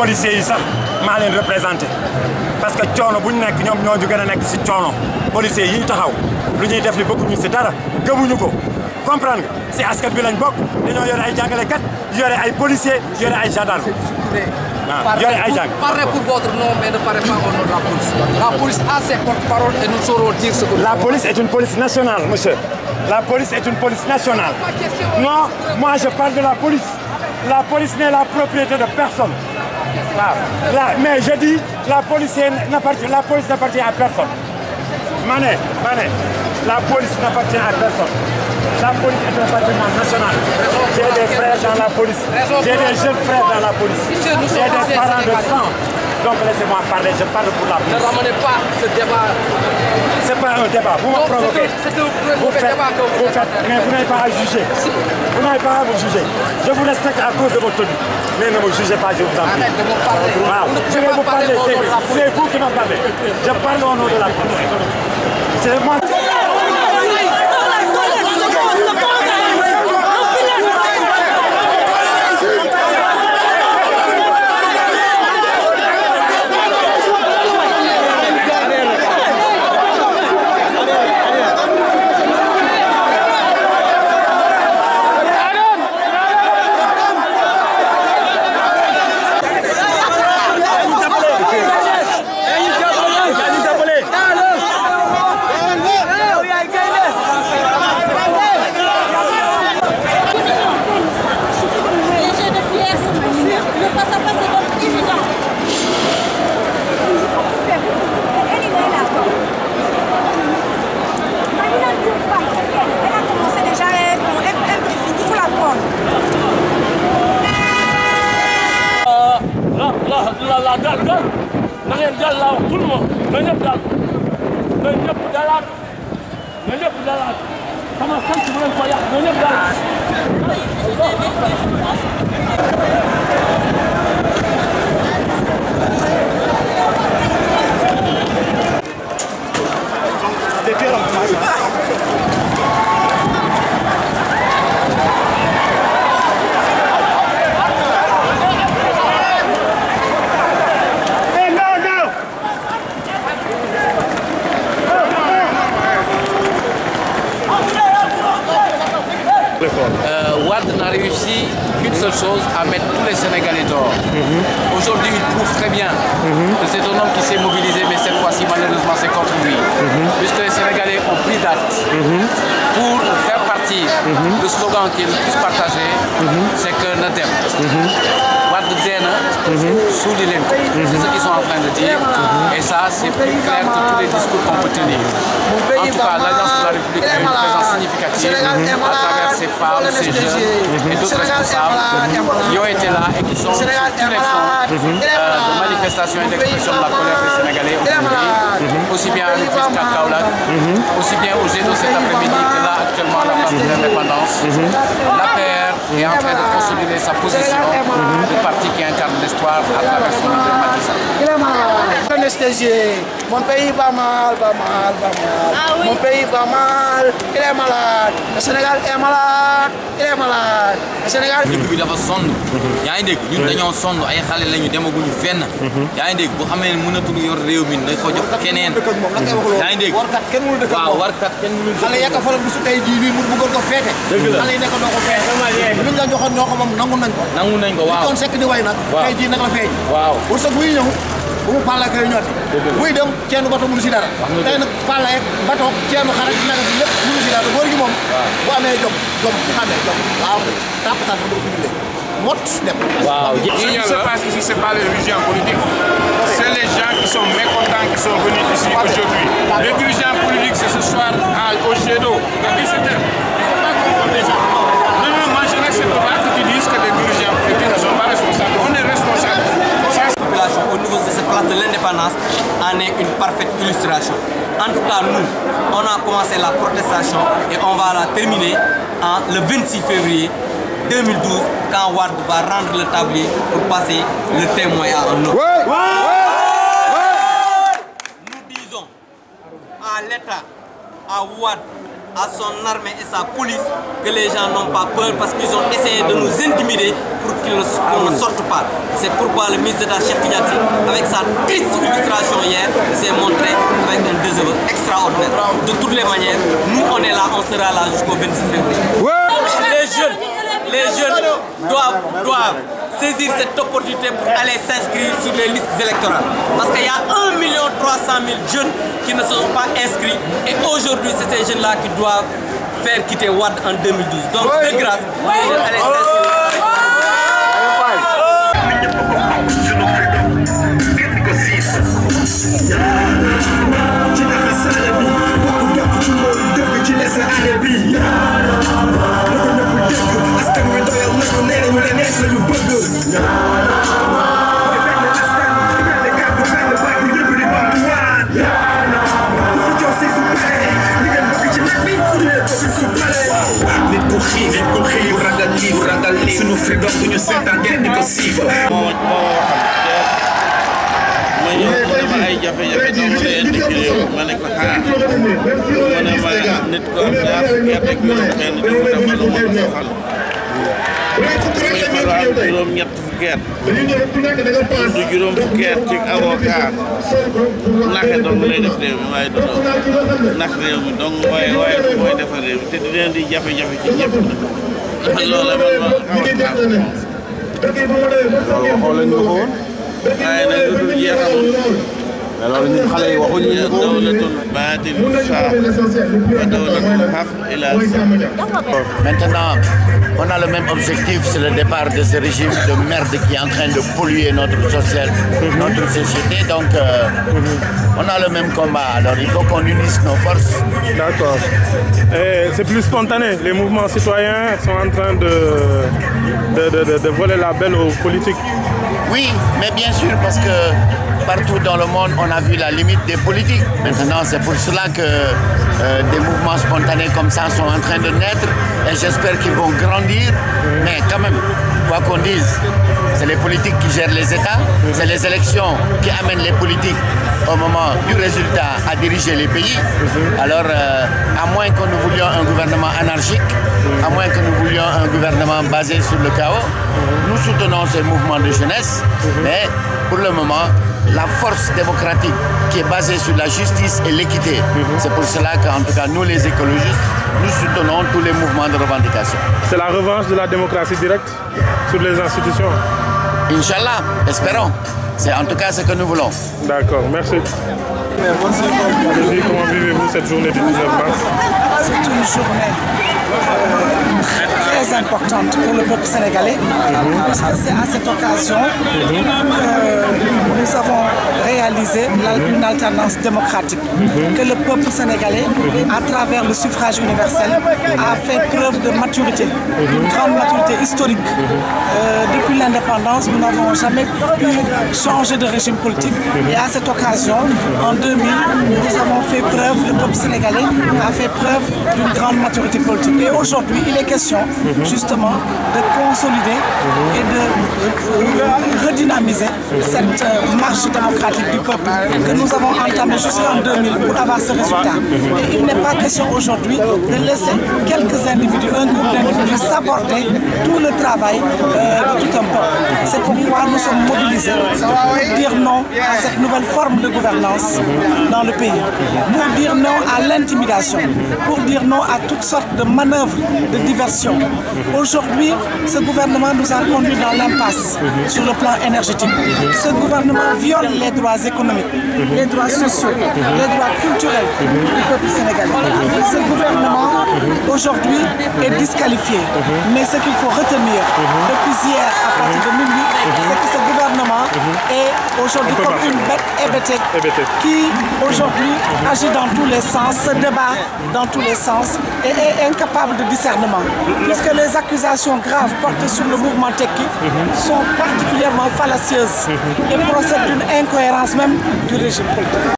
policiers yi sax maa leen représenté parce que coono bu ñu nekk ñoom ñoo ñu gën a nekk si coono policiers yi ñu taxaw lu ñuy def li bëgguñu si dara gëmuñu ko comprendre nga si askan bi lañ bokk dañoo yore ay jàngalekat yore ay policiers yore ay gendarmes yore ay jàng. Parlez pour votre nom mais ne parlez pas au nom de la police. La police a ses porte-parole et nous saurons dire ce que nous. La police est une police nationale, monsieur. La police est une police nationale. Non, moi je parle de la police. La police n'est la propriété de personne. Mais je dis, la police n'appartient à personne. Mané, la police n'appartient à personne. La police est un patrimoine national. J'ai des frères dans la police. J'ai des jeunes frères dans la police. J'ai des parents de sang. Donc laissez-moi parler, je parle pour la police. Ne ramenez pas ce débat. C'est pas un débat, vous me provoquez. C'est un débat que vous faites. Mais vous n'avez pas à juger. Vous n'avez pas à vous juger. Je vous respecte à cause de votre tenue. Mais ne me jugez pas, je vous en prie. Arrête de me parler. Voilà. Je vais vous parler, c'est vous qui me parlez. Je parle au nom de la police. C'est moi. Tout le monde, Wade n'a réussi qu'une seule chose, à mettre tous les Sénégalais dehors. Aujourd'hui, il prouve très bien que c'est un homme qui s'est mobilisé, mais cette fois-ci, malheureusement, c'est contre lui. Puisque les Sénégalais ont pris date pour faire partie du slogan qui est le plus partagé, c'est que Nadem. Wade Dena, Soulilen. C'est ce qu'ils sont en train de dire. Et ça, c'est plus clair que tous les discours qu'on peut tenir. En tout cas, l'Alliance de la République a une présence significative à travers ses femmes, ses jeunes et d'autres responsables qui ont été là et qui sont sur tous les fronts de manifestation et d'expression de la colère des Sénégalais aujourd'hui, aussi bien à l'Office Kaolack, aussi bien au Géno cet après-midi que là actuellement à la place de l'indépendance. L'APR est en train de consolider sa position de parti qui incarne l'espoir à travers son leader Macky Sall. Anesthésié, mon pays va mal, va mal, va mal. Ah, oui. Mon pays va mal, il est malade. Le Sénégal est malade, il est malade. Le Sénégal. dëkk bi dafa sonn. yaa ngi dégg ñun dañoo sonn ay xale lañu demaguñu fenn. yaa ngi dégg bu xamee ne mënatul yor réew mi dañ ko jox keneen. yaa ngi dégg warkat kenn mënul dëkk waaw warkat kenn mënul dëkk xale yaa ko faral bisu tey jii nii mu bëggoon ko feete. dëgg la xale yi nekk doo ko feete. luñ la joxoon ñoo ko moom nangu nañ ko. nangu nañ ko waaw kon sekk di way nag. waaw tey jii nag la feeñ. waaw wërsëg buy ñëw bu mu pàlla kay ñor. buy dem ceenu bato mënu si dara. tey nag pàlla yeeg bato ceenu xarit nag lépp mënu si dara góor gi moom. bu amee jom xamee jom waaw tàpp tàpp ba ko jullee mot dem. waaw Ce qui se passe ici, ce n'est pas les dirigeants politiques. C'est les gens qui sont mécontents qui sont venus ici aujourd'hui. Les dirigeants politiques, c'est ce soir au Gédo, à 17h. Il ne faut pas confondre les gens. Non, moi je n'accepte pas que tu dises que les dirigeants politiques ne sont pas responsables. On est responsables. Au niveau de cette place de l'indépendance en est une parfaite illustration. En tout cas, nous, on a commencé la protestation et on va la terminer le 26 février 2012 quand Wade va rendre le tablier pour passer le témoin à un autre. Nous disons à l'État, à Wade, à son armée et sa police que les gens n'ont pas peur parce qu'ils ont essayé de nous intimider pour qu'on ne sorte pas. C'est pourquoi le ministre d'État Cheikh Tidiane Sy, avec sa triste illustration hier, s'est montré avec un désaveu extraordinaire. De toutes les manières, nous on est là, on sera là jusqu'au 26 février. Les jeunes doivent saisir cette opportunité pour aller s'inscrire sur les listes électorales. Parce qu'il y a 1 300 000 jeunes qui ne sont pas inscrits. Et aujourd'hui, c'est ces jeunes-là qui doivent faire quitter Wade en 2012. Donc, de grâce, les jeunes allaient s'inscrire. Sunu freedom bu ñu seetaan ngeen di ko siifa. moo ma ñëw dama ay jafe-jafe dama la intégré ma ne ko xaar ma ne ma nit ko am ñaar fukki at ak juróom-benn di ko defal lu ma ko soxal muy faru am juróom-ñett fukki at du juróom fukki at ci avocat naxe dong lay def réew mi waaye du nax réew mi dong mooy defar réew mi te di leen di jafe-jafe ci ñëpp nag loolu man ma waxoo leen ñu ko woon. waaye nag lu dul jeexamul. mais loolu ñun xale yi waxuñu ñu ko woon. dawlatul baatil saa wa dawlatul haq ila saa. Maintenant, on a le même objectif, c'est le départ de ce régime de merde qui est en train de polluer notre société. Donc, on a le même combat. Alors, il faut qu'on unisse nos forces. D'accord. C'est plus spontané. Les mouvements citoyens sont en train de voler la belle aux politiques. Oui, mais bien sûr, parce que partout dans le monde, on a vu la limite des politiques. Maintenant, c'est pour cela que des mouvements spontanés comme ça sont en train de naître et j'espère qu'ils vont grandir. Mais quand même, quoi qu'on dise, c'est les politiques qui gèrent les États, c'est les élections qui amènent les politiques au moment du résultat à diriger les pays. Alors, à moins que nous voulions un gouvernement anarchique, à moins que nous voulions un gouvernement basé sur le chaos, nous soutenons ces mouvements de jeunesse, mais pour le moment, la force démocratique qui est basée sur la justice et l'équité. C'est pour cela qu'en tout cas, nous les écologistes, nous soutenons tous les mouvements de revendication. C'est la revanche de la démocratie directe sur les institutions. Inch'Allah, espérons. C'est en tout cas ce que nous voulons. D'accord, merci. Comment vivez-vous cette journée du 19 mars? C'est une journée très importante pour le peuple sénégalais, parce que c'est à cette occasion que nous avons réalisé une alternance démocratique, que le peuple sénégalais, à travers le suffrage universel, a fait preuve de maturité, d'une grande maturité historique. Depuis l'indépendance, nous n'avons jamais pu changer de régime politique, et à cette occasion, en 2000, nous avons fait preuve, le peuple sénégalais a fait preuve d'une grande maturité politique. Et aujourd'hui, il est question justement de consolider et de redynamiser cette marche démocratique du peuple que nous avons entamée jusqu'en 2000 pour avoir ce résultat. Et il n'est pas question aujourd'hui de laisser quelques individus, un groupe d'individus saborder tout le travail de tout un peuple. C'est pourquoi nous sommes mobilisés pour dire non à cette nouvelle forme de gouvernance dans le pays, pour dire non à l'intimidation, pour dire non à toutes sortes de manœuvres de diversion. Aujourd'hui, ce gouvernement nous a conduits dans l'impasse sur le plan énergétique. Ce gouvernement viole les droits économiques, les droits sociaux, les droits culturels du peuple sénégalais. Ce gouvernement, aujourd'hui, est disqualifié. Mais ce qu'il faut retenir depuis hier à partir de minuit, c'est que ce gouvernement est aujourd'hui comme une bête hébétée qui, aujourd'hui, agit dans tous les sens, se débat dans tous les sens et est incapable de discernement. Puisque les accusations graves portées sur le mouvement Tekki sont particulièrement fallacieuses et procèdent d'une incohérence même du régime politique.